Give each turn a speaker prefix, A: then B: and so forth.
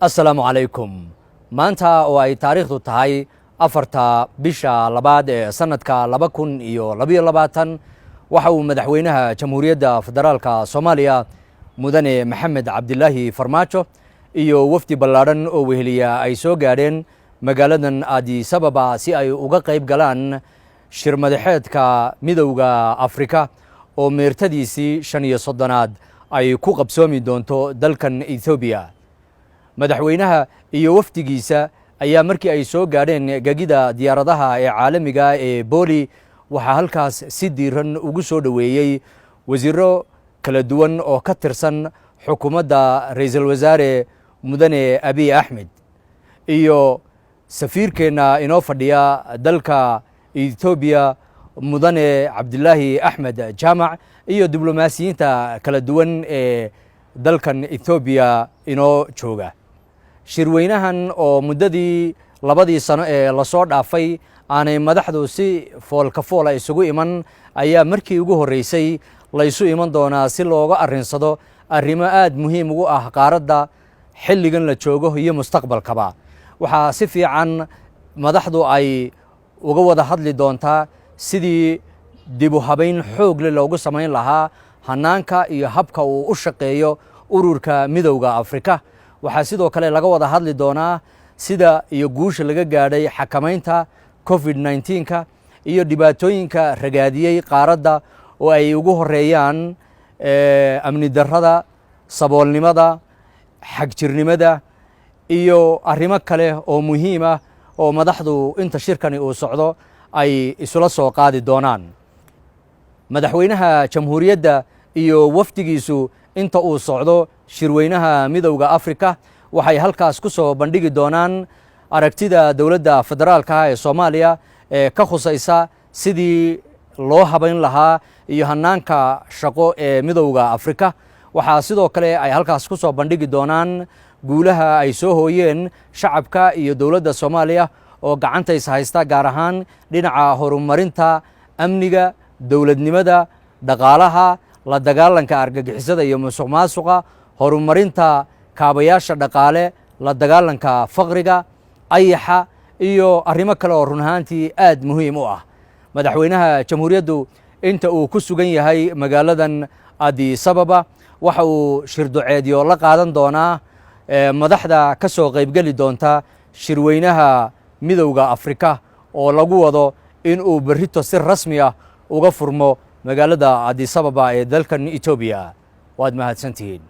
A: السلام عليكم maanta oo ay taariikhdu tahay afarta bisha labaad ee sanadka 2022 waxa uu madaxweynaha jamhuuriyadda federaalka Soomaaliya mudane Maxamed Cabdilaahi Farmaajo iyo wafdi ballaaran oo weheliya ay soo gaadheen magaaladan Addis Ababa si ay uga qayb galaan shir madaxeedka midowga Afrika oo meertadiisii 35aad ay ku qabsoomi doonto dalkan Ethiopia. madaxweynaha iyo wafdigiisa ayaa markii ay soo gaadheen gagida diyaaradaha ee caalamiga ee Boli waxa halkaas si diiran ugu soo dhaweeyay wasiiro kala duwan oo ka tirsan xukuumadda ra'iisul wasaare mudane Abiy Ahmed iyo safiirkeena inoo fadhiya dalka Ethiopia mudane Cabdilaahi Ahmed Jaamac iyo diblomaasiyiinta kala duwan ee dalkan Ethiopia inoo jooga. shirweynahan oo muddadii 2 sano ee la soo dhaafay aanay madaxdu si foolka fool isugu iman ayaa markii ugu horeysay la isu iman doonaa si looga arinsado arrimo aad muhiim ugu ah qaaradda xilligan la joogo iyo mustaqbalkaba. waxaa si fiican madaxdu ay uga wada hadli doontaa sidii dib u habeyn xoog leh loogu samayn lahaa hanaanka iyo habka uu u shaqeeyo ururka midowga Afrika. waxaa sidoo kale laga wada hadli doonaa sida iyo guusha laga gaadhay xakamaynta COVID-19 iyo dhibaatooyinka ragaadiyey qaaradda oo ay ugu horeeyaan amni darrada, saboolnimada, xagjirnimada iyo arrimo kale oo muhiim ah oo madaxdu inta shirkani uu socdo ay isula soo qaadi doonaan. madaxweynaha jamhuuriyadda iyo wafdigiisu inta uu socdo shirweynaha midowga Afrika waxay halkaas ku soo bandhigi doonaan aragtida dawladda federaalka ee Soomaaliya ee ka khusaysa sidii loo habayn lahaa iyo hanaanka shaqo ee midowga Afrika. waxaa sidoo kale ay halkaas ku soo bandhigi doonaan guulaha ay soo hooyeen shacabka iyo dawladda Soomaaliya oo gacantaysa haysta gaar ahaan dhinaca horumarinta amniga, dawladnimada, dhaqaalaha, la dagaalanka argagixisada iyo musuqmaasuqa, horumarinta kaabayaasha dhaqaale, la dagaalanka faqriga, ayaxa iyo arrimo kale oo run ahaantii aad muhiim u ah. madaxweynaha jamhuuriyaddu inta uu ku sugan yahay magaaladan Addis Ababa waxa uu shir duceedyo la qaadan doonaa madaxda ka soo qaybgeli doonta shirweynaha midowga Afrika oo lagu wado in uu berrito si rasmi ah uga furmo magaalada Addis Ababa ee dalkan Ethiopia. waad mahadsantihiin.